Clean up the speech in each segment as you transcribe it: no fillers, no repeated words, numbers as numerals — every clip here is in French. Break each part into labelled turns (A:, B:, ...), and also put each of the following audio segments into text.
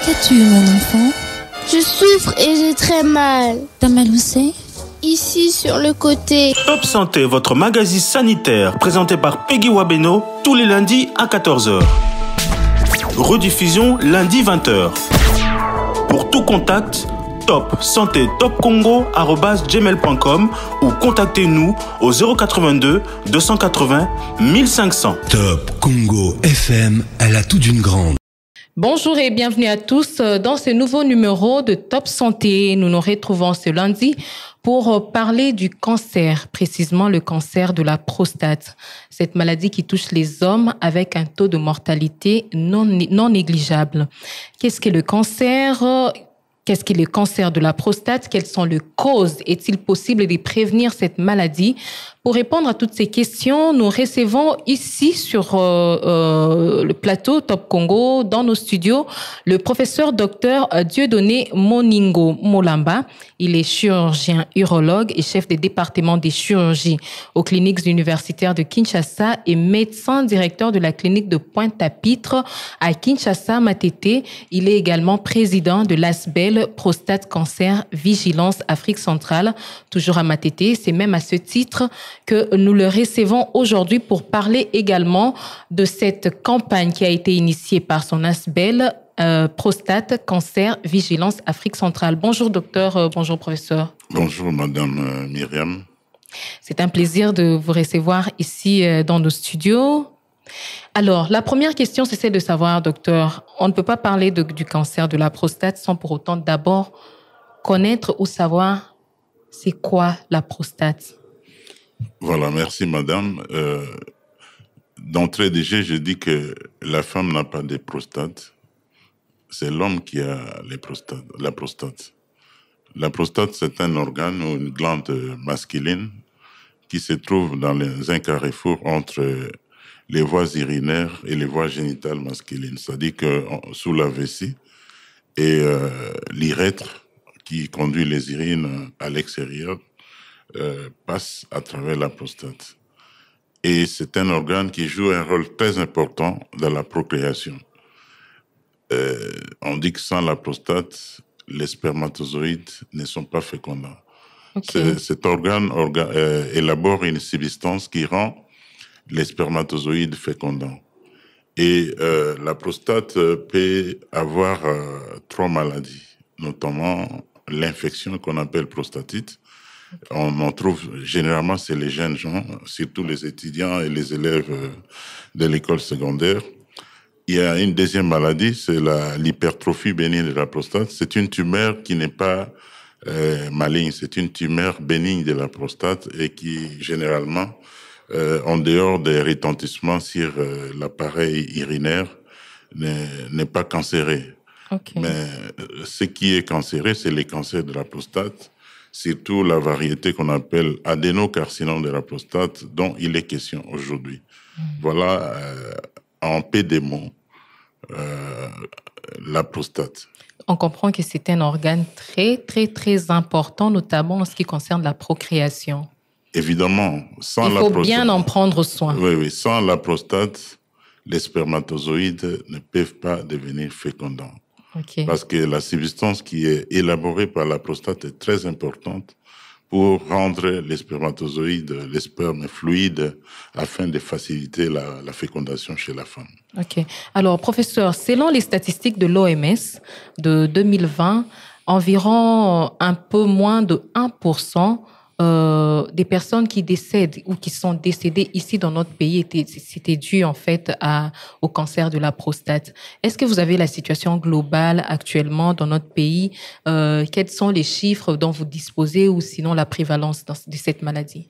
A: Qu'as-tu, mon enfant?
B: Je souffre et j'ai très mal.
A: T'as mal où c'est?
B: Ici, sur le côté.
C: Top Santé, votre magazine sanitaire, présenté par Peggy Wabeno, tous les lundis à 14h. Rediffusion lundi 20h. Pour tout contact, top santé topcongo@gmail.com ou contactez-nous au 082 280 1500.
D: Top Congo FM, elle a tout d'une grande.
E: Bonjour et bienvenue à tous dans ce nouveau numéro de Top Santé. Nous nous retrouvons ce lundi pour parler du cancer, précisément le cancer de la prostate. Cette maladie qui touche les hommes avec un taux de mortalité non négligeable. Qu'est-ce qu'est le cancer ? Qu'est-ce qu'est le cancer de la prostate? Quelles sont les causes? Est-il possible de prévenir cette maladie? Pour répondre à toutes ces questions, nous recevons ici sur le plateau Top Congo, dans nos studios, le professeur Dr Dieudonné Moningo Molamba. Il est chirurgien urologue et chef des départements des chirurgies aux cliniques universitaires de Kinshasa et médecin directeur de la clinique de Pointe-à-Pitre à Kinshasa, Matete. Il est également président de l'ASBEL Prostate Cancer Vigilance Afrique Centrale, toujours à Matete. C'est même à ce titre que nous le recevons aujourd'hui pour parler également de cette campagne qui a été initiée par son ASBEL, Prostate Cancer Vigilance Afrique Centrale. Bonjour docteur, bonjour professeur.
F: Bonjour madame Myriam.
E: C'est un plaisir de vous recevoir ici dans nos studios. Alors, la première question, c'est celle de savoir, docteur, on ne peut pas parler du cancer de la prostate sans pour autant d'abord connaître ou savoir c'est quoi la prostate.
F: Voilà, merci madame. D'entrée de jeu, je dis que la femme n'a pas de prostate. C'est l'homme qui a la prostate. La prostate, c'est un organe ou une glande masculine qui se trouve dans un carrefour entre les voies urinaires et les voies génitales masculines. C'est-à-dire que sous la vessie et l'urètre qui conduit les urines à l'extérieur passe à travers la prostate. Et c'est un organe qui joue un rôle très important dans la procréation. On dit que sans la prostate, les spermatozoïdes ne sont pas fécondants. Okay. Cet organe élabore une substance qui rend les spermatozoïdes fécondants. Et la prostate peut avoir 3 maladies, notamment l'infection qu'on appelle prostatite. On en trouve généralement chez les jeunes gens, surtout les étudiants et les élèves de l'école secondaire. Il y a une deuxième maladie, c'est l'hypertrophie bénigne de la prostate. C'est une tumeur qui n'est pas maligne, c'est une tumeur bénigne de la prostate et qui généralement, en dehors des retentissements sur l'appareil urinaire, n'est pas cancéré. Okay. Mais ce qui est cancéré, c'est les cancers de la prostate, surtout la variété qu'on appelle adénocarcinome de la prostate, dont il est question aujourd'hui. Voilà, en peu de mots, la prostate.
E: On comprend que c'est un organe très, très, très important, notamment en ce qui concerne la procréation.
F: Évidemment, sans
E: il faut bien en prendre soin.
F: Oui, sans la prostate, les spermatozoïdes ne peuvent pas devenir fécondants. Okay. Parce que la substance qui est élaborée par la prostate est très importante pour rendre les spermatozoïdes, les spermes fluides, afin de faciliter la fécondation chez la femme.
E: Ok. Alors, professeur, selon les statistiques de l'OMS de 2020, environ un peu moins de 1% des personnes qui décèdent ou qui sont décédées ici dans notre pays c'était dû en fait au cancer de la prostate. Est-ce que vous avez la situation globale actuellement dans notre pays? Quels sont les chiffres dont vous disposez ou sinon la prévalence de cette maladie?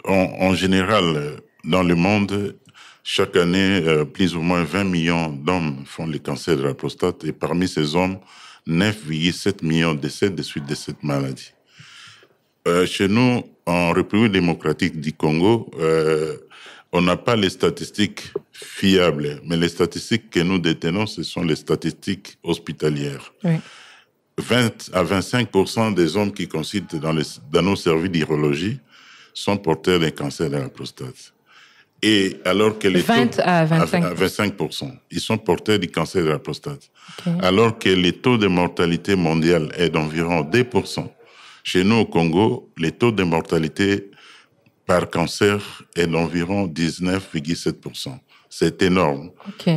F: En général, dans le monde, chaque année, plus ou moins 20 millions d'hommes font le cancer de la prostate et parmi ces hommes, 9,7 millions décèdent de suite de cette maladie. Chez nous, en République démocratique du Congo, on n'a pas les statistiques fiables, mais les statistiques que nous détenons, ce sont les statistiques hospitalières. Oui. 20 à 25% des hommes qui consultent dans nos services d'urologie sont porteurs d'un cancer de la prostate. Et alors que les
E: 20
F: taux,
E: à 25%.
F: à 25%, ils sont porteurs du cancer de la prostate. Alors que les taux de mortalité mondiale est d'environ 2%. Chez nous, au Congo, les taux de mortalité par cancer est d'environ 19,7%. C'est énorme.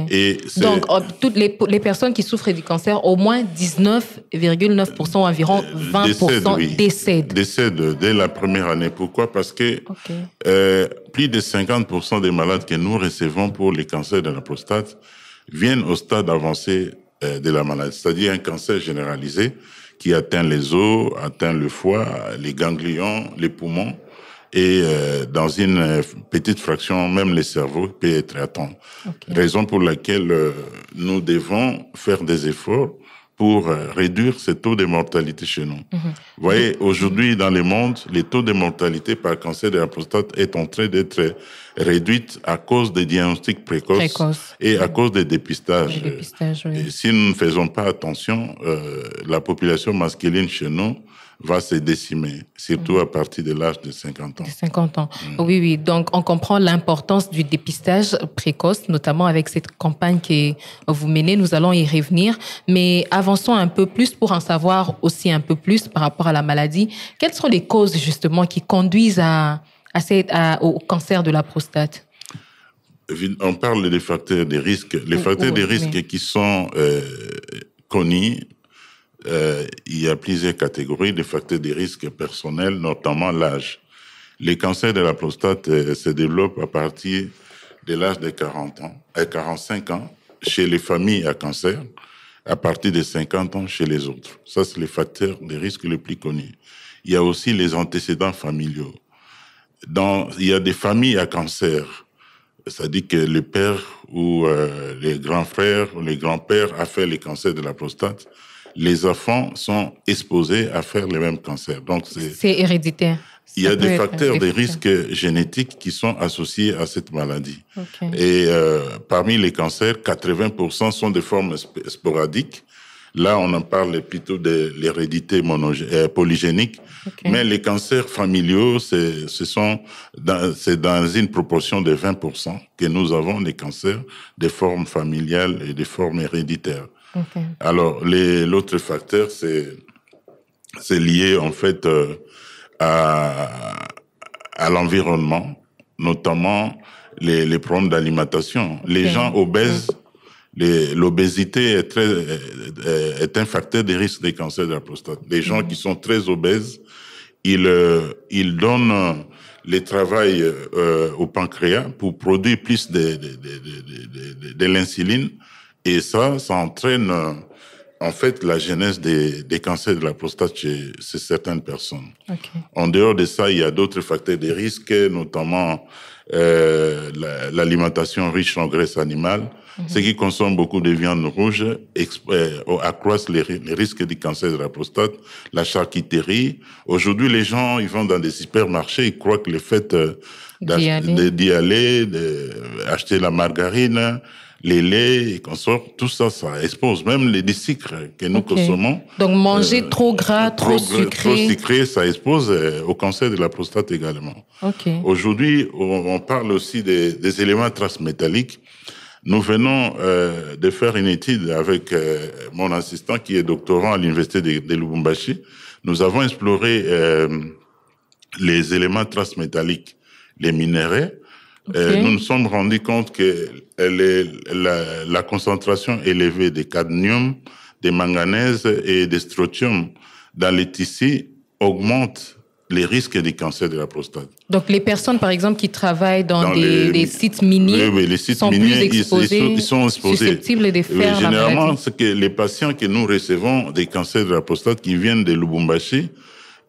E: Et donc, toutes les personnes qui souffrent du cancer, au moins 19,9%, environ 20%
F: décèdent dès la première année. Pourquoi? Parce que plus de 50% des malades que nous recevons pour les cancers de la prostate viennent au stade avancé de la maladie, c'est-à-dire un cancer généralisé qui atteint les os, atteint le foie, les ganglions, les poumons. Et dans une petite fraction, même les cerveaux peut être atteint. Raison pour laquelle nous devons faire des efforts pour réduire ce taux de mortalité chez nous. Vous voyez, aujourd'hui, dans le monde, les taux de mortalité par cancer de la prostate est en train d'être réduit à cause des diagnostics précoces et à cause des dépistages. Et si nous ne faisons pas attention, la population masculine chez nous va se décimer, surtout à partir de l'âge de 50 ans.
E: 50 ans. Oui. Donc, on comprend l'importance du dépistage précoce, notamment avec cette campagne que vous menez. Nous allons y revenir. Mais avançons un peu plus pour en savoir aussi un peu plus par rapport à la maladie. Quelles sont les causes, justement, qui conduisent au cancer de la prostate?
F: On parle des facteurs de risque. Les facteurs de risque qui sont connus, il y a plusieurs catégories de facteurs de risque personnels, notamment l'âge. Les cancers de la prostate se développent à partir de l'âge de 45 ans chez les familles à cancer, à partir de 50 ans chez les autres. Ça, c'est les facteurs de risque les plus connus. Il y a aussi les antécédents familiaux. Il y a des familles à cancer, c'est-à-dire que le père ou les grands frères ou les grands-pères a fait les cancers de la prostate. Les enfants sont exposés à faire les mêmes cancers. Donc,
E: c'est héréditaire.
F: Il y a des facteurs de risque génétiques qui sont associés à cette maladie. Et parmi les cancers, 80% sont de formes sporadiques. Là, on en parle plutôt de l'hérédité polygénique. Mais les cancers familiaux, c'est dans une proportion de 20% que nous avons des cancers de formes familiales et de formes héréditaires. Alors, l'autre facteur, c'est lié en fait à l'environnement, notamment les problèmes d'alimentation. Les gens obèses, l'obésité est un facteur de risque des cancers de la prostate. Les gens qui sont très obèses, ils donnent le travail au pancréas pour produire plus de l'insuline. Et ça entraîne en fait la genèse des cancers de la prostate chez certaines personnes. En dehors de ça, il y a d'autres facteurs de risque, notamment l'alimentation riche en graisse animale. Ceux qui consomment beaucoup de viande rouge accroissent les risques du cancer de la prostate. La charcuterie. Aujourd'hui, les gens, ils vont dans des supermarchés, ils croient que le fait d'y aller, d'acheter la margarine, les laits et consorts, tout ça, ça expose même les sucres que nous consommons.
E: Donc manger trop gras, trop sucré, ça
F: expose au cancer de la prostate également. Aujourd'hui, on parle aussi des éléments transmétalliques. Nous venons de faire une étude avec mon assistant qui est doctorant à l'université de Lubumbashi. Nous avons exploré les éléments transmétalliques, les minéraux. Nous nous sommes rendus compte que la concentration élevée de cadmium, de manganèse et de strontium dans les tissus augmente les risques du cancer de la prostate.
E: Donc les personnes, par exemple, qui travaillent dans les sites miniers,
F: les sites
E: sont
F: miniers,
E: plus exposés,
F: ils sont
E: susceptibles de faire la maladie.
F: Généralement, c'est que les patients que nous recevons des cancers de la prostate qui viennent de Lubumbashi,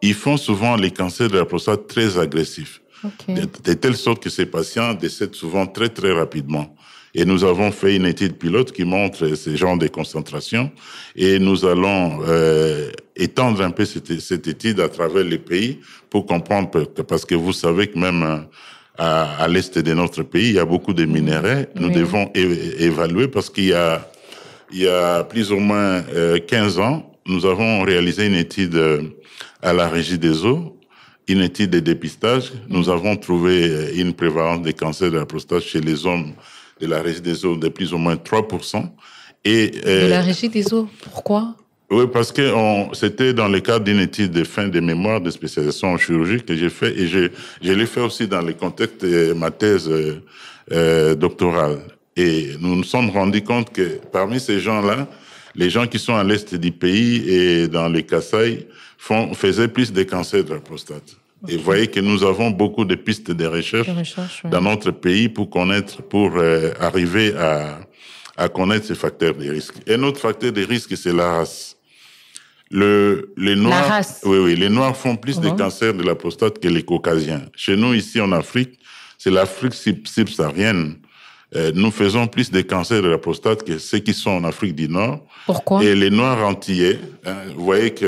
F: ils font souvent les cancers de la prostate très agressifs. De telle sorte que ces patients décèdent souvent très, très rapidement. Et nous avons fait une étude pilote qui montre ce genre de concentration. Et nous allons étendre un peu cette étude à travers les pays pour comprendre, parce que vous savez que même à l'est de notre pays, il y a beaucoup de minéraux. Nous devons évaluer parce qu'il y a plus ou moins 15 ans, nous avons réalisé une étude à la Régie des eaux. une étude de dépistage. Nous avons trouvé une prévalence des cancers de la prostate chez les hommes de la régie des os de plus ou moins 3%.
E: De la régie des os, pourquoi?
F: Oui, parce que c'était dans le cadre d'une étude de fin de mémoire de spécialisation en chirurgie que j'ai fait, et je l'ai fait aussi dans le contexte de ma thèse doctorale. Et nous nous sommes rendus compte que parmi ces gens-là, les gens qui sont à l'est du pays et dans les Kasaï faisaient plus de cancers de la prostate. Okay. Et vous voyez que nous avons beaucoup de pistes de recherche dans notre pays pour arriver à connaître ces facteurs de risque. Un autre facteur de risque, c'est la race. Les Noirs,
E: la race.
F: Oui, les Noirs font plus de cancers de la prostate que les Caucasiens. Chez nous, ici en Afrique, c'est l'Afrique subsaharienne. Nous faisons plus de cancers de la prostate que ceux qui sont en Afrique du Nord.
E: Pourquoi?
F: Et les Noirs antillais, vous voyez que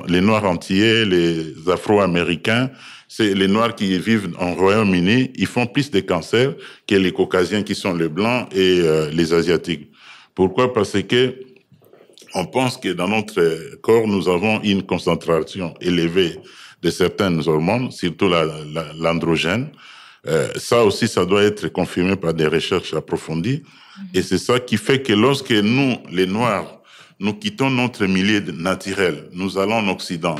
F: les Noirs antillais, les Afro-Américains, c'est les Noirs qui vivent en Royaume-Uni, ils font plus de cancers que les Caucasiens qui sont les Blancs et les Asiatiques. Pourquoi? Parce que on pense que dans notre corps, nous avons une concentration élevée de certaines hormones, surtout l'androgène. Ça aussi, ça doit être confirmé par des recherches approfondies. Et c'est ça qui fait que lorsque nous, les Noirs, nous quittons notre milieu naturel, nous allons en Occident,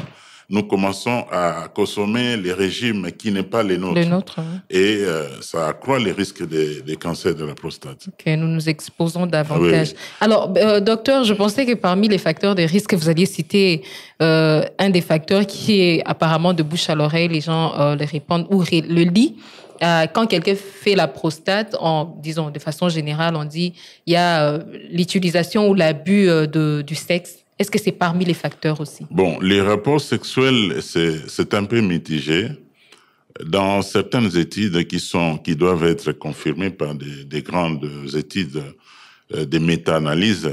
F: nous commençons à consommer les régimes qui n'est pas les nôtres. Oui. Et ça accroît les risques des cancers de la prostate.
E: Ok, nous nous exposons davantage. Oui. Alors, docteur, je pensais que parmi les facteurs de risque, vous alliez citer un des facteurs qui est apparemment de bouche à l'oreille, les gens le répandent ou le lient. Quand quelqu'un fait la prostate, disons de façon générale, on dit il y a l'utilisation ou l'abus du sexe. Est-ce que c'est parmi les facteurs aussi? Bon,
F: les rapports sexuels, c'est un peu mitigé. Dans certaines études qui doivent être confirmées par des grandes études, des méta-analyses,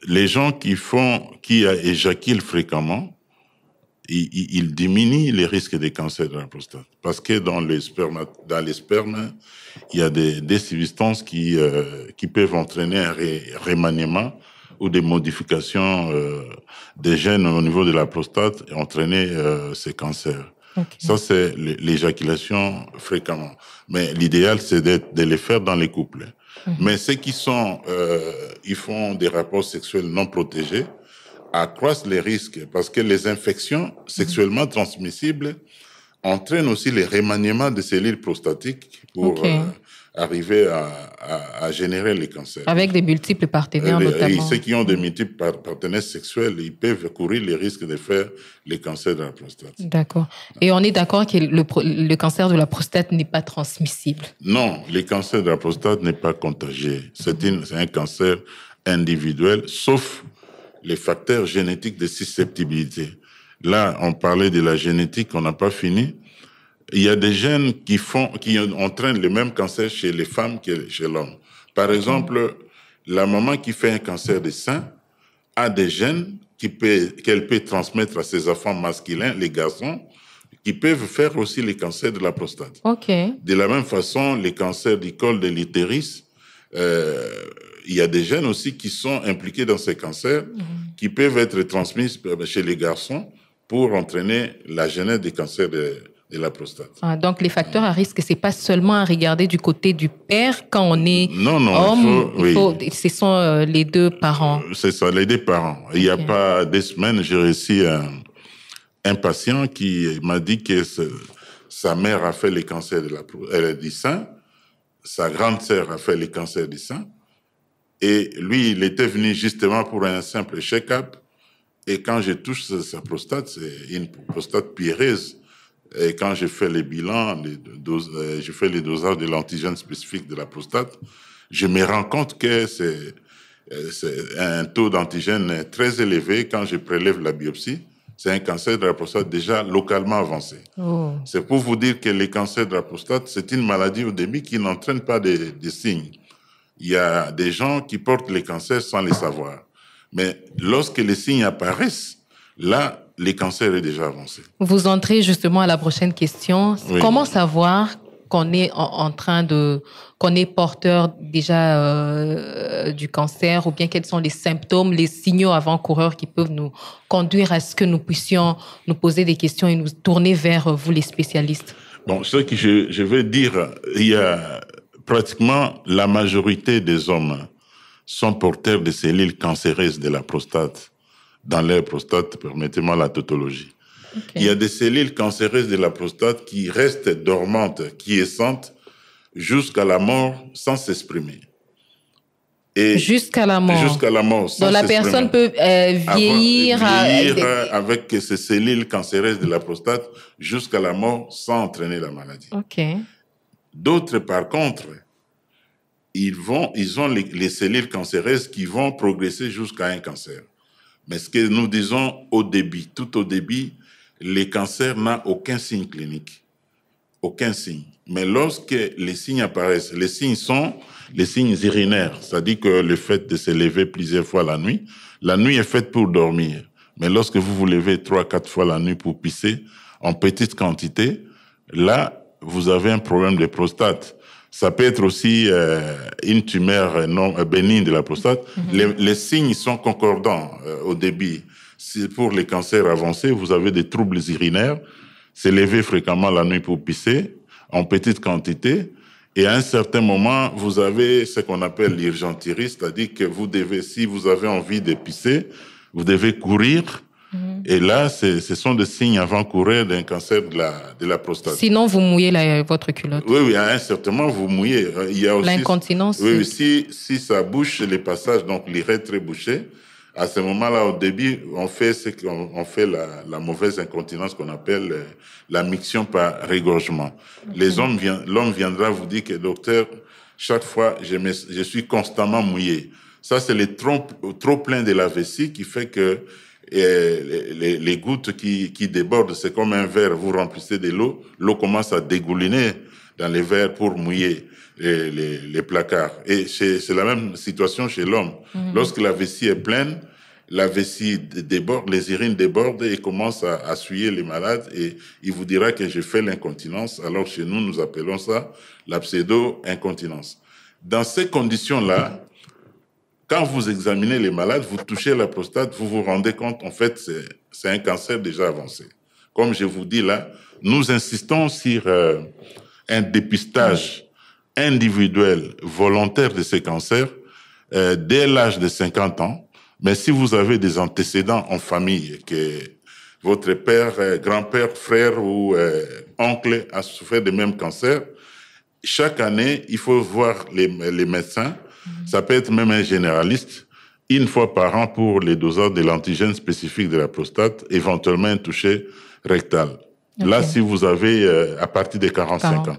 F: les gens qui éjaculent fréquemment, ils diminuent les risques des cancers de la prostate. Parce que dans les spermes, il y a des substances qui peuvent entraîner un remaniement ou des modifications des gènes au niveau de la prostate et entraîner ces cancers. Okay. Ça, c'est l'éjaculation fréquemment. Mais l'idéal, c'est de les faire dans les couples. Mais ceux qui ils font des rapports sexuels non protégés, accroissent les risques parce que les infections sexuellement transmissibles entraînent aussi les remaniements des cellules prostatiques pour arriver à générer les cancers.
E: Avec des multiples partenaires notamment.
F: Ceux qui ont des multiples partenaires sexuels, ils peuvent courir les risques de faire les cancers de la prostate.
E: D'accord. Et on est d'accord que le cancer de la prostate n'est pas transmissible?
F: Non, le cancer de la prostate n'est pas contagieux. C'est un cancer individuel, sauf les facteurs génétiques de susceptibilité. Là, on parlait de la génétique, on n'a pas fini. Il y a des gènes qui entraînent le même cancer chez les femmes que chez l'homme. Par exemple, la maman qui fait un cancer du sein a des gènes qu'elle peut transmettre à ses enfants masculins, les garçons, qui peuvent faire aussi les cancers de la prostate. De la même façon, les cancers du col de l'utérus, il y a des gènes aussi qui sont impliqués dans ces cancers, qui peuvent être transmis chez les garçons pour entraîner la genèse des cancers de la prostate.
E: Donc, les facteurs à risque, c'est pas seulement à regarder du côté du père quand on est homme. Ce sont les deux parents.
F: C'est ça, les deux parents. Il y a pas des semaines, j'ai reçu un patient qui m'a dit que sa mère a fait les cancers du sein, sa grande sœur a fait les cancers du sein, et lui, il était venu justement pour un simple check-up. Et quand je touche sa prostate, c'est une prostate pierreuse. Et quand je fais les bilans, je fais les dosages de l'antigène spécifique de la prostate, je me rends compte que c'est un taux d'antigène très élevé. Quand je prélève la biopsie, c'est un cancer de la prostate déjà localement avancé. C'est pour vous dire que les cancers de la prostate, c'est une maladie au début qui n'entraîne pas des signes. Il y a des gens qui portent les cancers sans les savoir. Mais lorsque les signes apparaissent, là, les cancers est déjà avancé.
E: Vous entrez justement à la prochaine question. Oui. Comment savoir qu'on est qu'on est porteur déjà du cancer, ou bien quels sont les symptômes, les signaux avant-coureurs qui peuvent nous conduire à ce que nous puissions nous poser des questions et nous tourner vers vous, les spécialistes?
F: Bon, ce que je veux dire, il y a pratiquement la majorité des hommes sont porteurs de cellules cancéreuses de la prostate. Dans leur prostate, permettez-moi la tautologie. Okay. Il y a des cellules cancéreuses de la prostate qui restent dormantes, quiescentes, jusqu'à la mort sans s'exprimer. Et
E: jusqu'à la mort.
F: Jusqu'à la mort.
E: Donc la personne peut vieillir
F: avec ces cellules cancéreuses de la prostate jusqu'à la mort sans entraîner la maladie.
E: Okay.
F: D'autres, par contre, ils ont les cellules cancéreuses qui vont progresser jusqu'à un cancer. Mais ce que nous disons tout au début, les cancers n'ont aucun signe clinique. Aucun signe. Mais lorsque les signes apparaissent, les signes sont les signes urinaires, c'est-à-dire que le fait de se lever plusieurs fois la nuit est faite pour dormir. Mais lorsque vous vous levez 3-4 fois la nuit pour pisser, en petite quantité, là, vous avez un problème de prostate. Ça peut être aussi une tumeur non bénigne de la prostate. Mm-hmm. Les signes sont concordants au début. Pour les cancers avancés, vous avez des troubles urinaires, se lever fréquemment la nuit pour pisser, en petite quantité. Et à un certain moment, vous avez ce qu'on appelle l'urgenturie, c'est-à-dire que vous devez, si vous avez envie de pisser, vous devez courir. Mm-hmm. Et là, ce sont des signes avant-coureurs d'un cancer de la prostate.
E: Sinon, vous mouillez votre culotte.
F: Oui, à un certain moment, vous mouillez. Il y a aussi
E: l'incontinence.
F: Oui, si ça bouche les passages, donc l'urètre est bouché, à ce moment-là, au début, on fait la mauvaise incontinence qu'on appelle la miction par régorgement. Okay. L'homme viendra vous dire que, docteur, chaque fois, je suis constamment mouillé. Ça, c'est le trop plein de la vessie qui fait que les gouttes qui débordent, c'est comme un verre, vous remplissez de l'eau commence à dégouliner dans les verres pour mouiller les placards. Et c'est la même situation chez l'homme. Mm-hmm. Lorsque la vessie est pleine, la vessie déborde, les urines débordent et commencent à souiller les malades, et il vous dira que je fais l'incontinence, alors chez nous, nous appelons ça la pseudo-incontinence. Dans ces conditions-là, quand vous examinez les malades, vous touchez la prostate, vous vous rendez compte, en fait, c'est un cancer déjà avancé. Comme je vous dis là, nous insistons sur un dépistage individuel, volontaire de ces cancers, dès l'âge de 50 ans. Mais si vous avez des antécédents en famille, que votre père, grand-père, frère ou oncle a souffert de même cancer, chaque année, il faut voir les médecins. Ça peut être même un généraliste, une fois par an pour les dosages de l'antigène spécifique de la prostate, éventuellement un toucher rectal. Okay. Là, si vous avez à partir de 45 ans.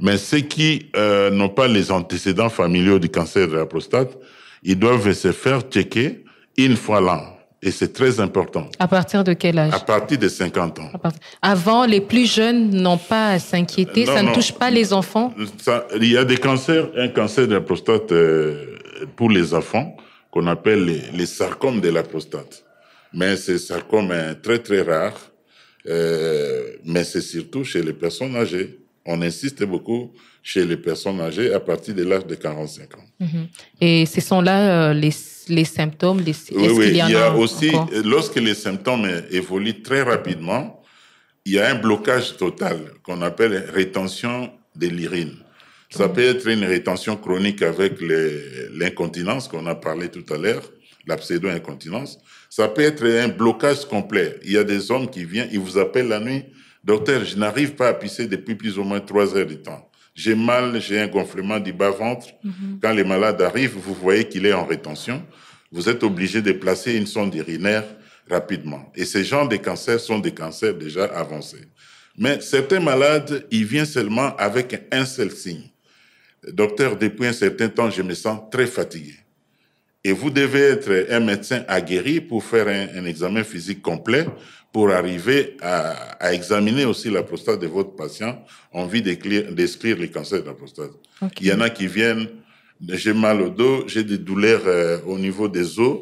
F: Mais ceux qui n'ont pas les antécédents familiaux du cancer de la prostate, ils doivent se faire checker une fois l'an. Et c'est très important.
E: À partir de quel âge?
F: À partir de 50 ans.
E: Avant, les plus jeunes n'ont pas à s'inquiéter. Ça ne touche pas les enfants?
F: Il y a des cancers, un cancer de la prostate pour les enfants, qu'on appelle les sarcomes de la prostate. Mais ces sarcomes sont très, très rares. Mais c'est surtout chez les personnes âgées. On insiste beaucoup chez les personnes âgées à partir de l'âge de 45 ans.
E: Mm-hmm. Et ce sont là les symptômes?
F: Oui, il y a aussi, lorsque les symptômes évoluent très rapidement, il y a un blocage total qu'on appelle rétention de l'urine. Ça peut être une rétention chronique avec l'incontinence qu'on a parlé tout à l'heure, la pseudo-incontinence. Ça peut être un blocage complet. Il y a des hommes qui viennent, ils vous appellent la nuit, docteur, je n'arrive pas à pisser depuis plus ou moins 3 heures de temps. J'ai mal, j'ai un gonflement du bas-ventre. Mm-hmm. Quand les malades arrivent, vous voyez qu'il est en rétention. Vous êtes obligé de placer une sonde urinaire rapidement. Et ces genres de cancers sont des cancers déjà avancés. Mais certains malades, ils viennent seulement avec un seul signe. Docteur, depuis un certain temps, je me sens très fatigué. Et vous devez être un médecin aguerri pour faire un examen physique complet pour arriver à examiner aussi la prostate de votre patient en vue d'exclure les cancers de la prostate. Okay. Il y en a qui viennent, j'ai mal au dos, j'ai des douleurs au niveau des os,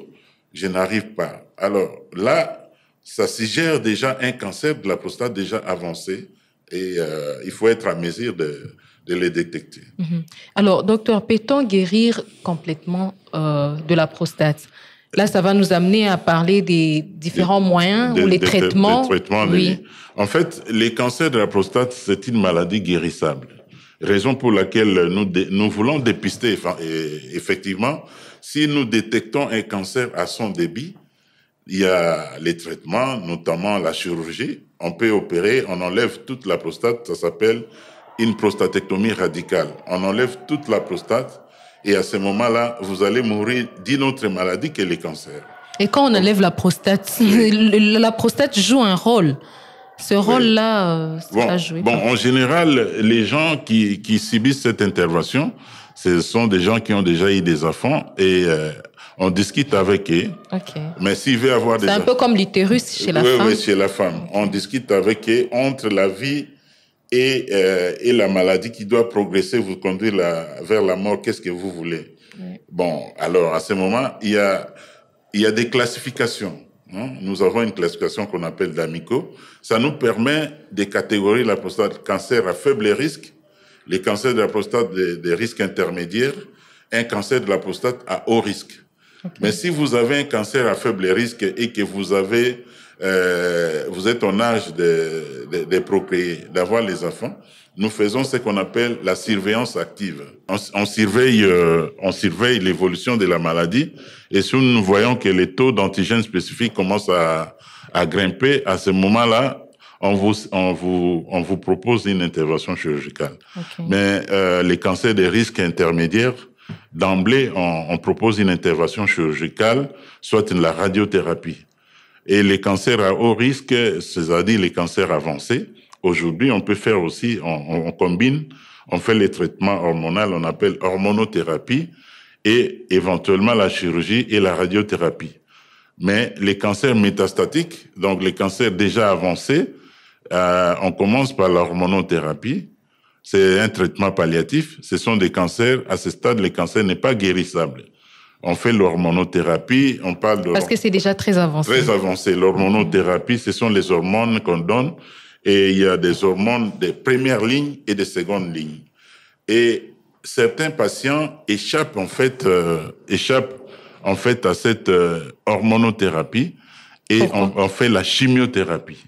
F: je n'arrive pas. Alors là, ça suggère déjà un cancer de la prostate déjà avancé Et il faut être à mesure de les détecter.
E: Alors, docteur, peut-on guérir complètement de la prostate? Là, ça va nous amener à parler des différents moyens ou les traitements.
F: Des traitements, oui. En fait, les cancers de la prostate, c'est une maladie guérissable. Raison pour laquelle nous voulons dépister. Effectivement, si nous détectons un cancer à son début, il y a les traitements, notamment la chirurgie. On peut opérer, on enlève toute la prostate, ça s'appelle une prostatectomie radicale. On enlève toute la prostate et à ce moment-là, vous allez mourir d'une autre maladie que les cancers.
E: Et quand on enlève la prostate, la prostate joue un rôle. Ce rôle-là, c'est pas joué.
F: Bon, en général, les gens qui subissent cette intervention, ce sont des gens qui ont déjà eu des enfants et on discute avec eux.
E: Okay.
F: Mais s'il veut avoir des enfants...
E: C'est un peu comme l'utérus chez la femme.
F: Oui, chez la femme. On discute avec eux entre la vie et la maladie qui doit progresser, vous conduire vers la mort. Qu'est-ce que vous voulez? Oui. Bon, alors, à ce moment, il y a des classifications. Nous avons une classification qu'on appelle d'AMICO. Ça nous permet de catégoriser la prostate cancer à faible risque, les cancers de la prostate des risques intermédiaires, un cancer de la prostate à haut risque. Okay. Mais si vous avez un cancer à faible risque et que vous êtes en âge de procréer, d'avoir les enfants, nous faisons ce qu'on appelle la surveillance active. On surveille l'évolution de la maladie et si nous voyons que les taux d'antigènes spécifiques commencent à grimper, à ce moment-là, on vous propose une intervention chirurgicale. Okay. Mais les cancers des risques intermédiaires, d'emblée, on propose une intervention chirurgicale, soit la radiothérapie. Et les cancers à haut risque, c'est-à-dire les cancers avancés, aujourd'hui, on peut faire aussi, on combine, on fait les traitements hormonaux, on appelle hormonothérapie, et éventuellement la chirurgie et la radiothérapie. Mais les cancers métastatiques, donc les cancers déjà avancés, on commence par l'hormonothérapie. C'est un traitement palliatif. Ce sont des cancers, à ce stade, les cancers n'est pas guérissable. On fait l'hormonothérapie, on parle de...
E: Parce que c'est déjà très avancé.
F: Très avancé. L'hormonothérapie, ce sont les hormones qu'on donne. Et il y a des hormones de première ligne et de seconde ligne. Et certains patients échappent en fait à cette hormonothérapie et on fait la chimiothérapie.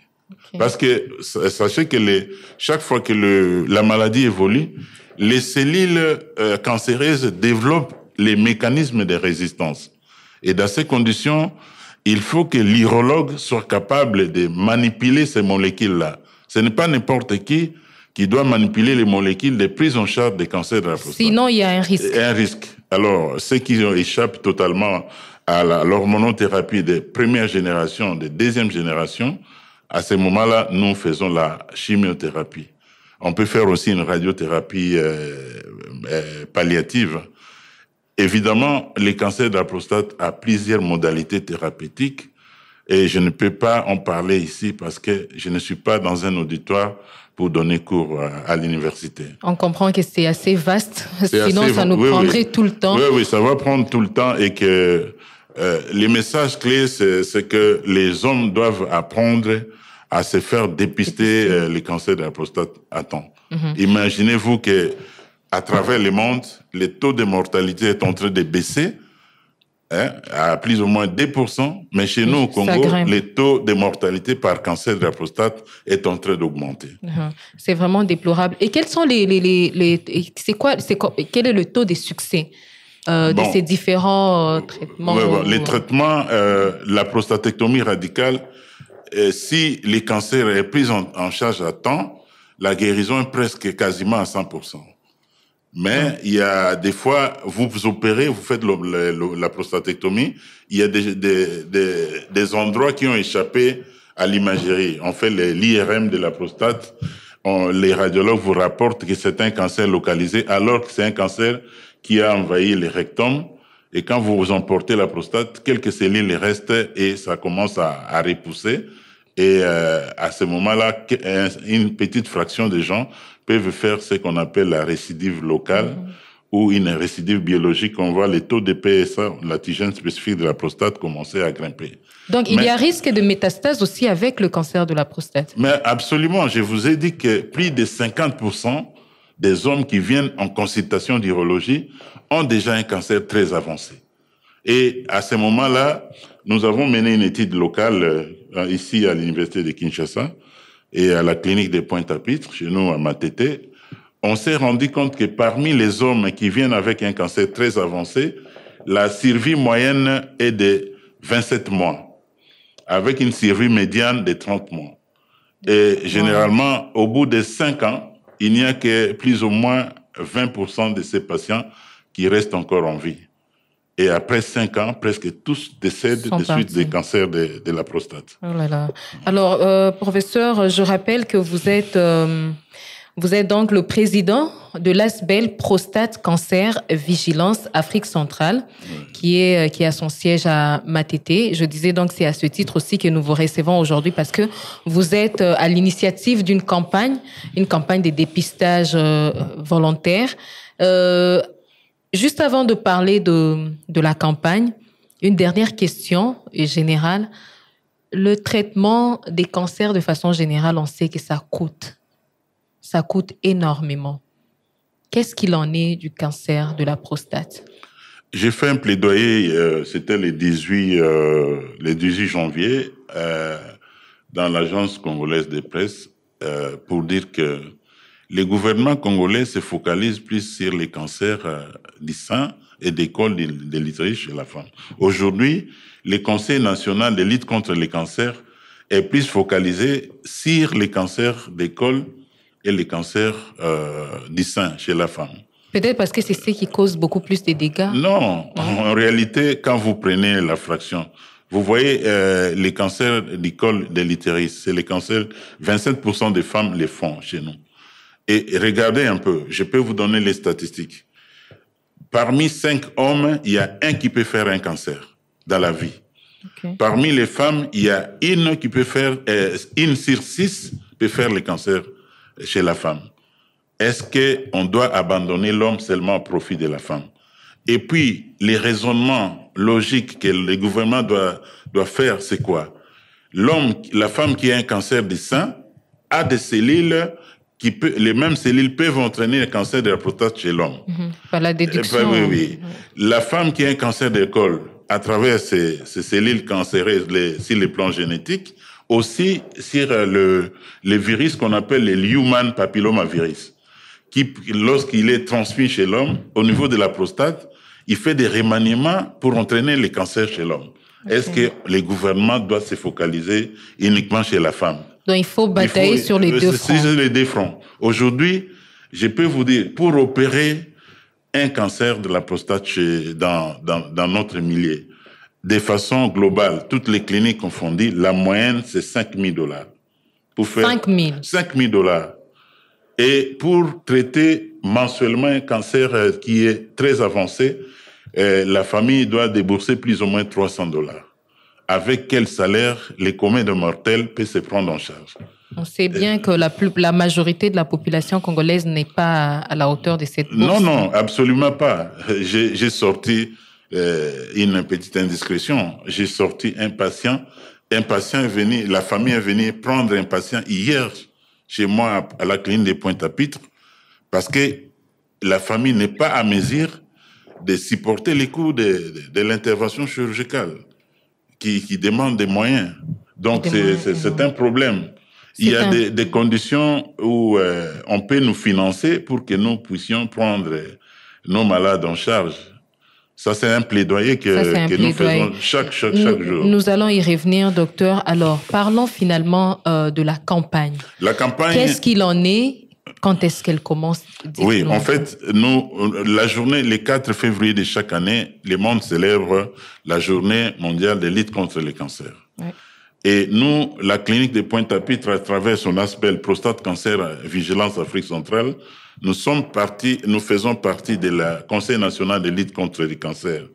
F: Okay. Parce que sachez que chaque fois que la maladie évolue, les cellules cancéreuses développent les mécanismes de résistance. Et dans ces conditions, il faut que l'urologue soit capable de manipuler ces molécules-là. Ce n'est pas n'importe qui doit manipuler les molécules de prise en charge des cancers de la prostate.
E: Sinon, il y a un risque.
F: Un risque. Alors, ceux qui échappent totalement à l'hormonothérapie de première génération, de deuxième génération, à ce moment-là, nous faisons la chimiothérapie. On peut faire aussi une radiothérapie palliative. Évidemment, les cancers de la prostate ont plusieurs modalités thérapeutiques et je ne peux pas en parler ici parce que je ne suis pas dans un auditoire pour donner cours à l'université.
E: On comprend que c'est assez vaste, sinon ça nous prendrait tout le temps.
F: Oui, ça va prendre tout le temps et que les messages clés, c'est que les hommes doivent apprendre à se faire dépister les cancers de la prostate à temps. Mm-hmm. Imaginez-vous que à travers le monde, le taux de mortalité est en train de baisser à plus ou moins 2%, mais chez nous, au Congo, le taux de mortalité par cancer de la prostate est en train d'augmenter.
E: C'est vraiment déplorable. Et quels sont quel est le taux de succès de ces différents traitements?
F: Les traitements, la prostatectomie radicale, si les cancers est pris en charge à temps, la guérison est presque quasiment à 100%. Mais il y a des fois, vous opérez, vous faites la prostatectomie, il y a des endroits qui ont échappé à l'imagerie. On fait l'IRM de la prostate, les radiologues vous rapportent que c'est un cancer localisé, alors que c'est un cancer qui a envahi le rectum. Et quand vous emportez la prostate, quelques cellules restent et ça commence à repousser. Et à ce moment-là, une petite fraction des gens peuvent faire ce qu'on appelle la récidive locale, ou une récidive biologique, on voit les taux de PSA, l'antigène spécifique de la prostate, commencer à grimper.
E: Donc, il y a risque de métastase aussi avec le cancer de la prostate.
F: Mais absolument. Je vous ai dit que plus de 50% des hommes qui viennent en consultation d'urologie ont déjà un cancer très avancé. Et à ce moment-là, nous avons mené une étude locale ici à l'université de Kinshasa et à la clinique de Pointe-à-Pitre, chez nous à Matete. On s'est rendu compte que parmi les hommes qui viennent avec un cancer très avancé, la survie moyenne est de 27 mois, avec une survie médiane de 30 mois. Et généralement, au bout de 5 ans, il n'y a que plus ou moins 20% de ces patients qui restent encore en vie. Et après 5 ans, presque tous décèdent de suite des cancers de la prostate.
E: Oh là là. Alors, professeur, je rappelle que vous êtes donc le président de l'ASBEL Prostate Cancer Vigilance Afrique Centrale, qui a son siège à Matete. Je disais donc c'est à ce titre aussi que nous vous recevons aujourd'hui parce que vous êtes à l'initiative d'une campagne de dépistage volontaire. Juste avant de parler de la campagne, une dernière question générale. Le traitement des cancers de façon générale, on sait que ça coûte. Ça coûte énormément. Qu'est-ce qu'il en est du cancer de la prostate?
F: J'ai fait un plaidoyer, c'était le 18 janvier, dans l'agence congolaise de presse, pour dire que les gouvernements congolais se focalisent plus sur les cancers du sein et des cols de l'utérus chez la femme. Aujourd'hui, le Conseil national de lutte contre les cancers est plus focalisé sur les cancers des cols et les cancers du sein chez la femme.
E: Peut-être parce que c'est ce qui cause beaucoup plus de dégâts.
F: Non, en réalité, quand vous prenez la fraction, vous voyez les cancers du col de l'utérus, c'est les cancers, 27% des femmes les font chez nous. Et regardez un peu, je peux vous donner les statistiques. Parmi 5 hommes, il y a un qui peut faire un cancer dans la vie. Okay. Parmi les femmes, il y a une qui peut faire, 1 sur 6 peut faire le cancer chez la femme. Est-ce qu'on doit abandonner l'homme seulement au profit de la femme? Et puis, les raisonnements logiques que le gouvernement doit faire, c'est quoi? La femme qui a un cancer du sein a des cellules les mêmes cellules peuvent entraîner le cancer de la prostate chez l'homme.
E: Par la déduction.
F: Oui. La femme qui a un cancer de col, à travers ces cellules cancéreuses sur les plans génétiques, aussi sur le virus qu'on appelle le human papillomavirus, qui, lorsqu'il est transmis chez l'homme, au niveau de la prostate, il fait des remaniements pour entraîner les cancers chez l'homme. Okay. Est-ce que les gouvernements doivent se focaliser uniquement chez la femme?
E: Donc, il faut batailler sur les deux fronts.
F: Sur les deux fronts. Aujourd'hui, je peux vous dire, pour opérer un cancer de la prostate dans notre milieu, de façon globale, toutes les cliniques confondues, la moyenne, c'est $5,000. Pour faire $5,000. Et pour traiter mensuellement un cancer qui est très avancé, la famille doit débourser plus ou moins $300. Avec quel salaire les communs de mortels peuvent se prendre en charge?
E: On sait bien que la majorité de la population congolaise n'est pas à la hauteur de cette bourse.
F: Non, absolument pas. J'ai sorti une petite indiscrétion. J'ai sorti un patient est venu, la famille est venue prendre un patient hier chez moi à la clinique de Pointe-à-Pitre parce que la famille n'est pas à mesure de supporter les coûts de l'intervention chirurgicale. Qui demandent des moyens. Donc, c'est un problème. Il y a des conditions où on peut nous financer pour que nous puissions prendre nos malades en charge. Ça, c'est un plaidoyer que nous faisons chaque jour.
E: Nous allons y revenir, docteur. Alors, parlons finalement de la campagne.
F: La campagne...
E: Qu'est-ce qu'il en est? Quand est-ce qu'elle commence?
F: Oui, en fait, la journée, le 4 février de chaque année, le monde célèbre la journée mondiale de lutte contre les cancers. Ouais. Et nous, la clinique de Pointe-à-Pitre, à travers son ASBEL Prostate Cancer Vigilance Afrique Centrale, nous faisons partie de la Conseil national de lutte contre les cancers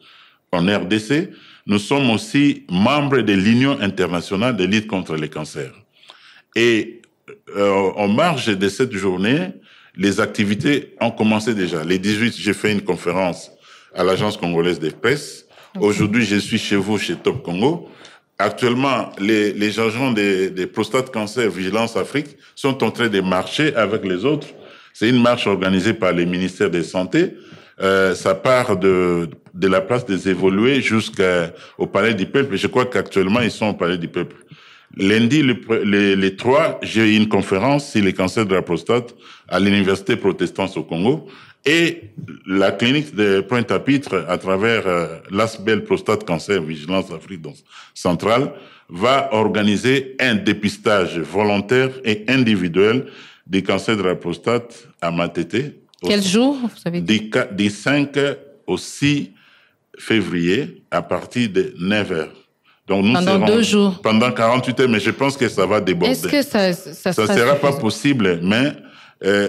F: en RDC. Nous sommes aussi membres de l'Union internationale de lutte contre les cancers. Et en marge de cette journée, les activités ont commencé déjà. Les 18, j'ai fait une conférence à l'Agence congolaise des presses. Aujourd'hui, je suis chez vous, chez Top Congo. Actuellement, les agents des prostates cancer Vigilance Afrique sont en train de marcher avec les autres. C'est une marche organisée par les ministères de Santé. Ça part de la place des évolués jusqu'au Palais du Peuple. Je crois qu'actuellement, ils sont au Palais du Peuple. Lundi, les 3, j'ai eu une conférence sur les cancers de la prostate à l'Université protestante au Congo. Et la clinique de Pointe-à-Pitre, à travers l'ASBEL Prostate Cancer Vigilance Afrique centrale, va organiser un dépistage volontaire et individuel des cancers de la prostate à Matete.
E: Quel jour, vous savez dit?
F: Du 5 au 6 février, à partir de 9h. Donc nous
E: pendant 2 jours.
F: Pendant 48 heures, mais je pense que ça va déborder.
E: Est-ce que ça
F: sera pas possible, mais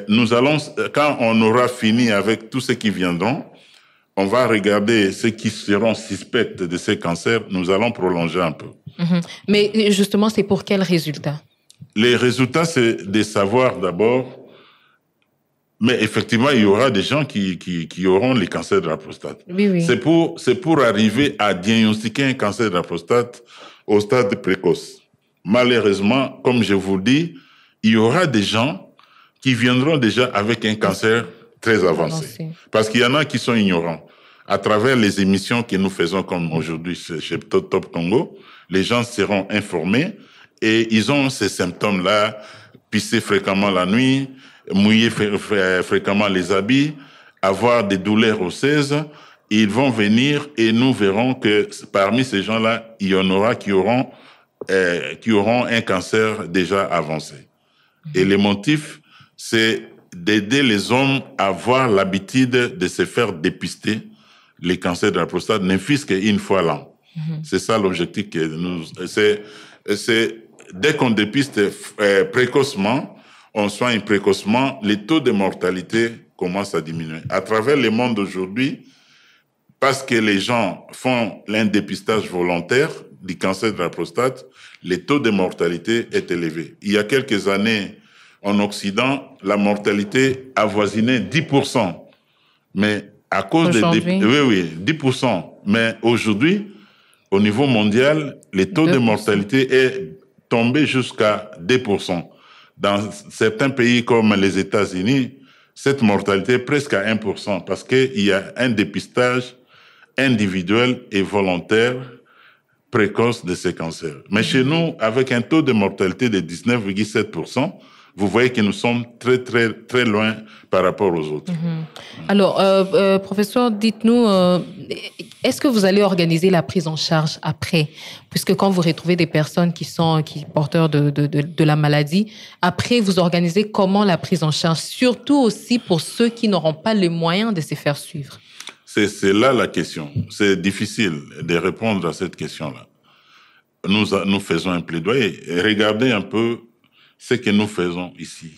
F: nous allons, quand on aura fini avec tous ceux qui viendront, on va regarder ceux qui seront suspects de ces cancers. Nous allons prolonger un peu.
E: Mais justement, c'est pour quel résultat?
F: Les résultats, c'est de savoir d'abord. Mais effectivement, il y aura des gens qui auront les cancers de la prostate.
E: Oui.
F: C'est pour arriver à diagnostiquer un cancer de la prostate au stade précoce. Malheureusement, comme je vous dis, il y aura des gens qui viendront déjà avec un cancer très avancé. Parce qu'il y en a qui sont ignorants. À travers les émissions que nous faisons comme aujourd'hui chez Top Congo, les gens seront informés et ils ont ces symptômes-là, pisser fréquemment la nuit, mouiller fréquemment les habits, avoir des douleurs osseuses. Ils vont venir et nous verrons que parmi ces gens-là, il y en aura qui auront un cancer déjà avancé. Et le motif, c'est d'aider les hommes à avoir l'habitude de se faire dépister les cancers de la prostate, ne fût-ce qu'une fois l'an. C'est ça l'objectif que nous... C'est dès qu'on dépiste précocement, on soigne précocement, les taux de mortalité commencent à diminuer. À travers le monde aujourd'hui, parce que les gens font un dépistage volontaire du cancer de la prostate, le taux de mortalité est élevé. Il y a quelques années, en Occident, la mortalité avoisinait 10%. Mais à cause des... Oui, 10%. Mais aujourd'hui, au niveau mondial, le taux de mortalité est tombé jusqu'à 2%. Dans certains pays comme les États-Unis, cette mortalité est presque à 1% parce qu'il y a un dépistage individuel et volontaire précoce de ces cancers. Mais chez nous, avec un taux de mortalité de 19,7%, vous voyez que nous sommes très, très, très loin par rapport aux autres.
E: Alors, professeur, dites-nous, est-ce que vous allez organiser la prise en charge après? Puisque quand vous retrouvez des personnes qui sont porteurs de la maladie, après, vous organisez comment la prise en charge? Surtout aussi pour ceux qui n'auront pas les moyens de se faire suivre.
F: C'est là la question. C'est difficile de répondre à cette question-là. Nous faisons un plaidoyer. Regardez un peu ce que nous faisons ici.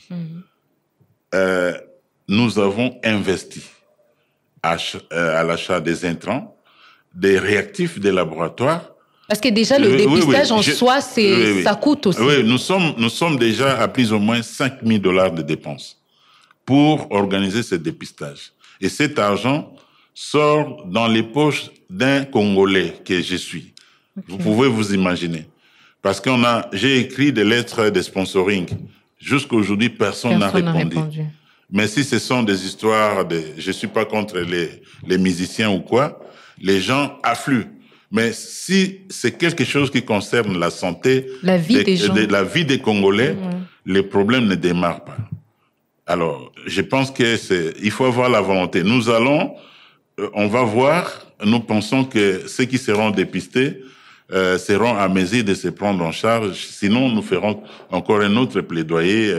F: Nous avons investi à l'achat des intrants, des réactifs des laboratoires.
E: Parce que déjà, le dépistage en soi, ça coûte aussi.
F: Oui, nous sommes déjà à plus ou moins $5 000 de dépenses pour organiser ce dépistage. Et cet argent sort dans les poches d'un Congolais que je suis. Okay. Vous pouvez vous imaginer. Parce j'ai écrit des lettres de sponsoring. Jusqu'à aujourd'hui, personne n'a répondu. Mais si ce sont des histoires je suis pas contre les musiciens ou quoi, les gens affluent. Mais si c'est quelque chose qui concerne la santé,
E: la vie
F: des Congolais, les problèmes ne démarrent pas. Alors, je pense il faut avoir la volonté. On va voir, nous pensons que ceux qui seront dépistés seront à mesure de se prendre en charge. Sinon, nous ferons encore un autre plaidoyer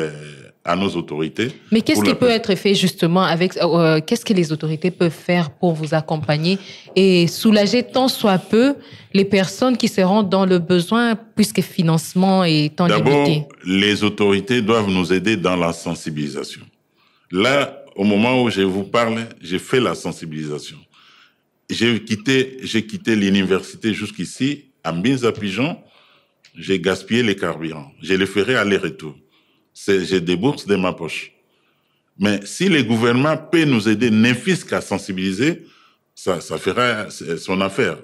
F: à nos autorités.
E: Mais qu'est-ce qui peut être fait justement qu'est-ce que les autorités peuvent faire pour vous accompagner et soulager tant soit peu les personnes qui seront dans le besoin puisque financement est en limité?
F: D'abord, les autorités doivent nous aider dans la sensibilisation. Là, au moment où je vous parle, j'ai fait la sensibilisation. J'ai quitté l'université jusqu'ici, à Mbinza-Pigeon, j'ai gaspillé les carburants. Je les ferai aller-retour. Je débourse de ma poche. Mais si les gouvernements peuvent nous aider, ne fût-ce qu'à sensibiliser, ça fera son affaire.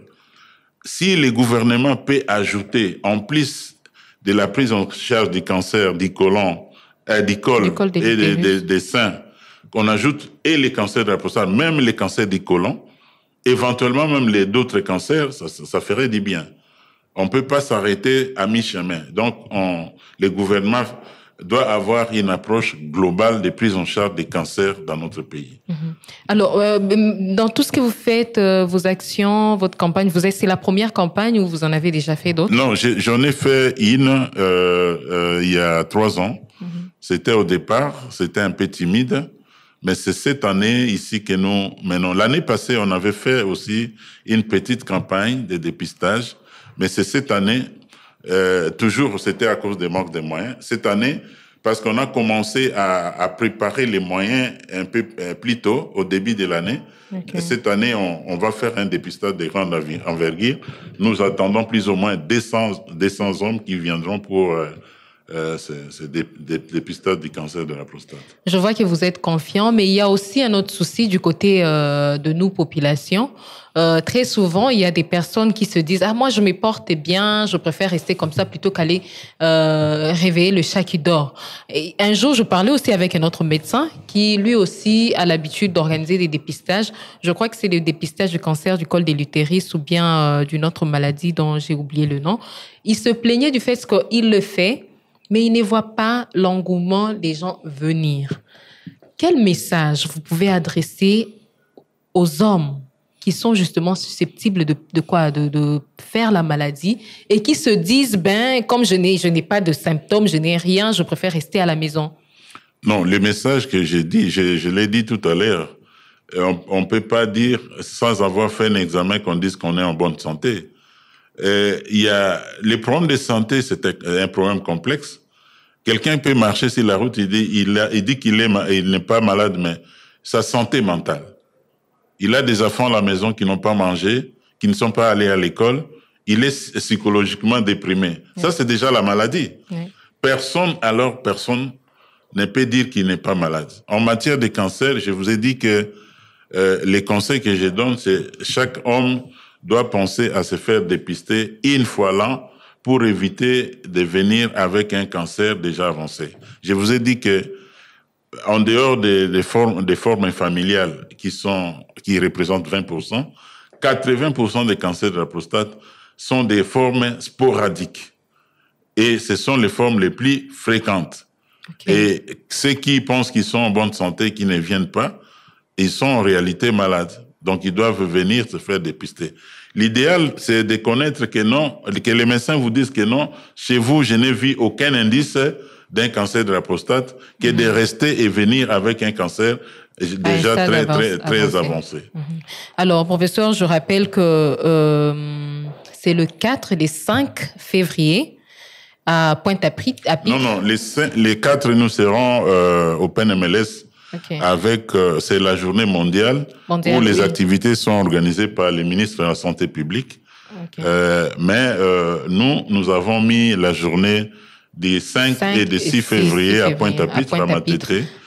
F: Si les gouvernements peuvent ajouter, en plus de la prise en charge du cancer du côlon, du col et des seins, qu'on ajoute et les cancers de la prostate, même les cancers du côlon, éventuellement même d'autres cancers, ça ferait du bien. On ne peut pas s'arrêter à mi-chemin. Donc, les gouvernements doivent avoir une approche globale de prise en charge des cancers dans notre pays.
E: Alors, dans tout ce que vous faites, vos actions, votre campagne, c'est la première campagne ou vous en avez déjà fait d'autres?
F: Non, j'en ai fait une il y a 3 ans. C'était au départ, c'était un peu timide, mais c'est cette année ici que nous menons. L'année passée, on avait fait aussi une petite campagne de dépistage, mais c'est cette année, toujours c'était à cause des manques de moyens. Cette année, parce qu'on a commencé à préparer les moyens un peu plus tôt, au début de l'année. Okay. Cette année, on va faire un dépistage de grande envergure. Nous attendons plus ou moins 200 hommes qui viendront pour c'est dépistage du cancer de la prostate.
E: Je vois que vous êtes confiant, mais il y a aussi un autre souci du côté de nous, population. Très souvent, il y a des personnes qui se disent « Ah, moi, je me porte bien, je préfère rester comme ça plutôt qu'aller réveiller le chat qui dort. » Et un jour, je parlais aussi avec un autre médecin qui, lui aussi, a l'habitude d'organiser des dépistages. Je crois que c'est le dépistage du cancer du col de l'utérus ou bien d'une autre maladie dont j'ai oublié le nom. Il se plaignait du fait qu'il le fait, mais il ne voit pas l'engouement des gens venir. Quel message vous pouvez adresser aux hommes qui sont justement susceptibles de faire la maladie et qui se disent, comme je n'ai pas de symptômes, je n'ai rien, je préfère rester à la maison?
F: Non, le message que j'ai dit, je l'ai dit tout à l'heure, on peut pas dire, sans avoir fait un examen, qu'on dise qu'on est en bonne santé. Il y a les problèmes de santé, c'est un problème complexe. Quelqu'un peut marcher sur la route, il dit qu'il n'est pas malade, mais sa santé mentale. Il a des enfants à la maison qui n'ont pas mangé, qui ne sont pas allés à l'école. Il est psychologiquement déprimé. Oui. Ça, c'est déjà la maladie. Oui. Personne ne peut dire qu'il n'est pas malade. En matière de cancer, je vous ai dit que les conseils que je donne, c'est chaque homme doit penser à se faire dépister une fois l'an pour éviter de venir avec un cancer déjà avancé. Je vous ai dit que en dehors des formes familiales qui représentent 20%, 80% des cancers de la prostate sont des formes sporadiques. Et ce sont les formes les plus fréquentes. Okay. Et ceux qui pensent qu'ils sont en bonne santé, qui ne viennent pas, ils sont en réalité malades. Donc, ils doivent venir se faire dépister. L'idéal, c'est de connaître que non, que les médecins vous disent que non, chez vous, je n'ai vu aucun indice d'un cancer de la prostate, que de rester et venir avec un cancer déjà très avancé.
E: Alors, professeur, je rappelle que c'est le 4 et le 5 février à Pointe-à-Pitre.
F: Non, les 4, nous serons au PNMLS. Okay. C'est la journée mondiale où les activités sont organisées par les ministres de la Santé publique. Okay. Mais nous avons mis la journée des 5 et des 6 février à Pointe-à-Pitre,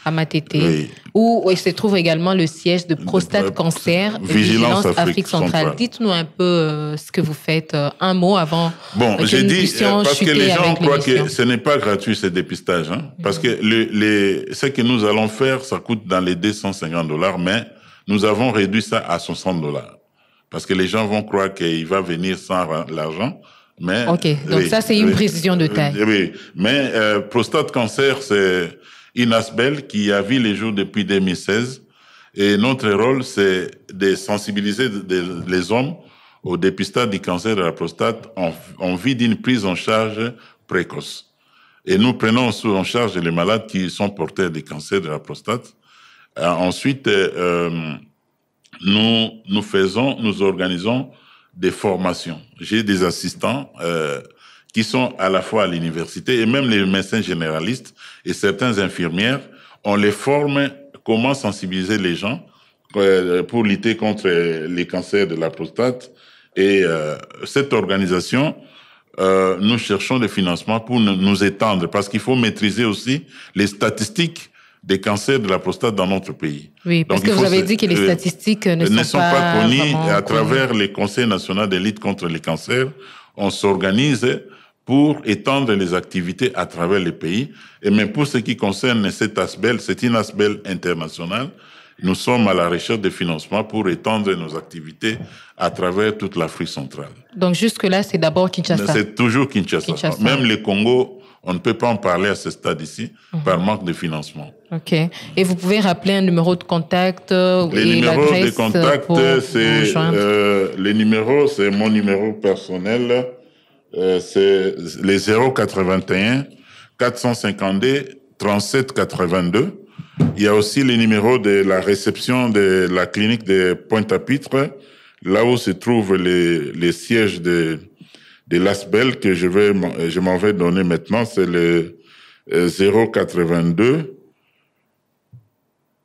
E: à Matete, oui. Où il se trouve également le siège de Prostate Cancer Vigilance Afrique centrale. Dites-nous un peu ce que vous faites, un mot avant
F: que nous puissions parce que les gens croient que ce n'est pas gratuit ce dépistage. Parce que ce que nous allons faire, ça coûte dans les $250, mais nous avons réduit ça à $60. Parce que les gens vont croire qu'il va venir sans l'argent. Mais,
E: ok, donc ça c'est une précision de taille.
F: Oui, mais Prostate Cancer, c'est une ASBEL qui a vu les jours depuis 2016 et notre rôle c'est de sensibiliser les hommes au dépistage du cancer de la prostate en vue d'une prise en charge précoce. Et nous prenons en charge les malades qui sont porteurs du cancer de la prostate. Ensuite, nous organisons des formations. J'ai des assistants qui sont à la fois à l'université et même les médecins généralistes et certaines infirmières. On les forme comment sensibiliser les gens pour lutter contre les cancers de la prostate. Et cette organisation, nous cherchons des financements pour nous étendre parce qu'il faut maîtriser aussi les statistiques des cancers de la prostate dans notre pays.
E: Oui, parce que vous avez dit que les statistiques ne sont pas
F: connues. Et à travers les conseils nationaux de lutte contre les cancers, on s'organise pour étendre les activités à travers les pays. Et même pour ce qui concerne cet ASBEL, c'est une ASBEL internationale. Nous sommes à la recherche de financement pour étendre nos activités à travers toute l'Afrique centrale.
E: Donc jusque-là, c'est d'abord Kinshasa.
F: C'est toujours Kinshasa. Même le Congo, on ne peut pas en parler à ce stade ici par manque de financement.
E: OK. Et vous pouvez rappeler un numéro de contact
F: les numéros de contact, c'est mon numéro personnel. C'est les 081 452 37 82. Il y a aussi les numéros de la réception de la clinique de Pointe-à-Pitre, là où se trouvent les sièges de l'ASBEL que je m'en vais donner maintenant. C'est le 082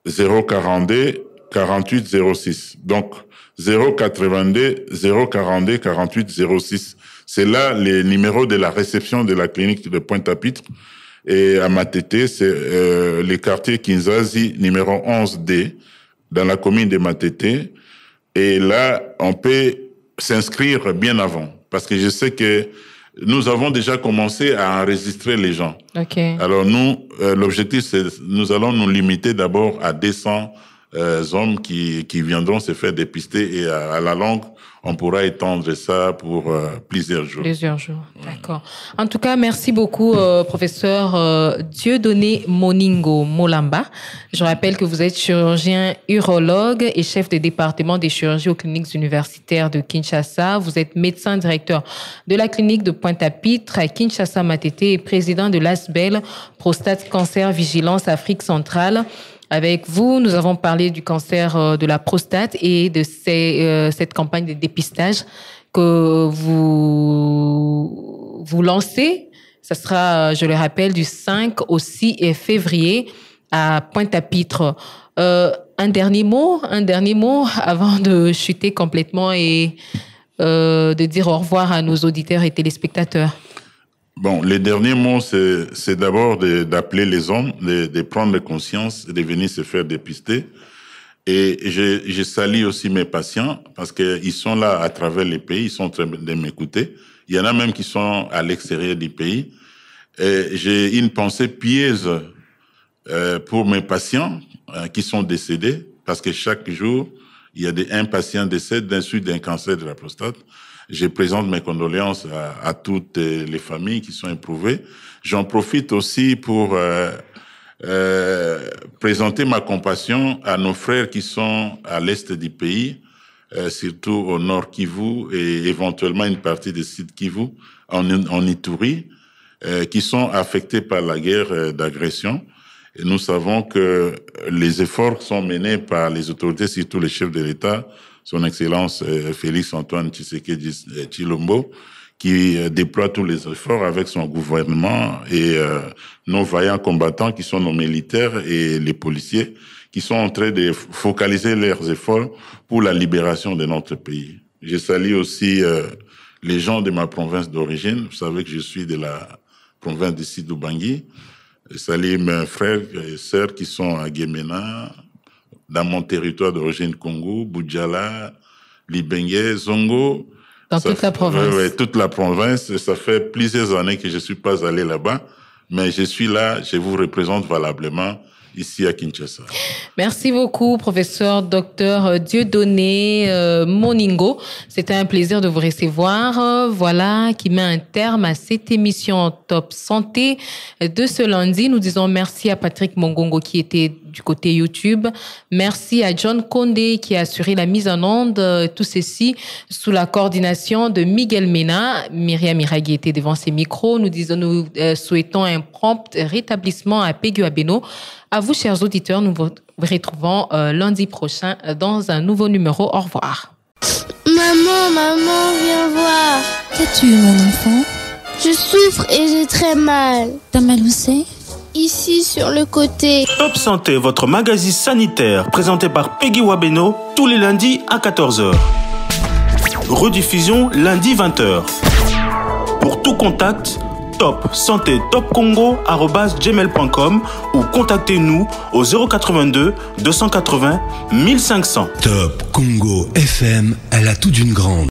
F: 042 48 06. Donc 082 042 48 06. C'est là les numéros de la réception de la clinique de Pointe-à-Pitre. Et à Matete, c'est le quartier Kinzazi, numéro 11D, dans la commune de Matete. Et là, on peut s'inscrire bien avant, parce que je sais que nous avons déjà commencé à enregistrer les gens.
E: Okay.
F: Alors nous, l'objectif, c'est nous allons nous limiter d'abord à 200 hommes qui viendront se faire dépister, et à la longue, on pourra étendre ça pour plusieurs jours.
E: Plusieurs jours, d'accord. En tout cas, merci beaucoup, professeur Dieudonné Moningo Molamba. Je rappelle que vous êtes chirurgien urologue et chef de département des chirurgies aux cliniques universitaires de Kinshasa. Vous êtes médecin directeur de la clinique de Pointe-à-Pitre à Kinshasa Matete et président de l'ASBEL Prostate Cancer Vigilance Afrique Centrale. Avec vous, nous avons parlé du cancer de la prostate et de cette campagne de dépistage que vous lancez. Ça sera, je le rappelle, du 5 au 6 février à Pointe-à-Pitre. Un dernier mot avant de chuter complètement et de dire au revoir à nos auditeurs et téléspectateurs.
F: Bon, les derniers mots, c'est d'abord d'appeler les hommes, de prendre conscience, de venir se faire dépister. Et je salue aussi mes patients parce qu'ils sont là à travers les pays, ils sont en train de m'écouter. Il y en a même qui sont à l'extérieur du pays. Et j'ai une pensée pieuse pour mes patients qui sont décédés, parce que chaque jour, il y a un patient décède d'un suite d'un cancer de la prostate. Je présente mes condoléances à toutes les familles qui sont éprouvées. J'en profite aussi pour présenter ma compassion à nos frères qui sont à l'est du pays, surtout au nord Kivu et éventuellement une partie du sud Kivu, en Ituri, qui sont affectés par la guerre d'agression. Et nous savons que les efforts sont menés par les autorités, surtout les chefs de l'État, son Excellence Félix Antoine Tshisekedi Tshilombo, qui déploie tous les efforts avec son gouvernement et nos vaillants combattants qui sont nos militaires et les policiers qui sont en train de focaliser leurs efforts pour la libération de notre pays. Je salue aussi les gens de ma province d'origine. Vous savez que je suis de la province de Sidou-Bangui. Je salue mes frères et sœurs qui sont à Guémena, dans mon territoire d'origine Congo, Boudjala, Libengue, Zongo.
E: Dans toute la province.
F: Oui, toute la province. Ça fait plusieurs années que je ne suis pas allé là-bas, mais je suis là, je vous représente valablement ici à Kinshasa.
E: Merci beaucoup, professeur Dr Dieudonné Moningo. C'était un plaisir de vous recevoir. Voilà qui met un terme à cette émission Top Santé de ce lundi. Nous disons merci à Patrick Mongongo qui était du côté YouTube. Merci à John Condé qui a assuré la mise en onde. Tout ceci sous la coordination de Miguel Mena. Myriam Iraghi était devant ses micros. Nous souhaitons un prompt rétablissement à Peggy Wabeno. À vous, chers auditeurs, nous vous retrouvons lundi prochain dans un nouveau numéro. Au revoir.
B: Maman, viens voir.
A: Qu'as-tu, mon enfant?
B: Je souffre et j'ai très mal.
A: T'as mal où c'est?
B: Ici, sur le côté.
C: Top Santé, votre magazine sanitaire, présenté par Peggy Wabeno, tous les lundis à 14h. Rediffusion lundi 20h. Pour tout contact, top santé top congo@gmail.com ou contactez-nous au 082 280 1500.
D: Top Congo FM, elle a tout d'une grande.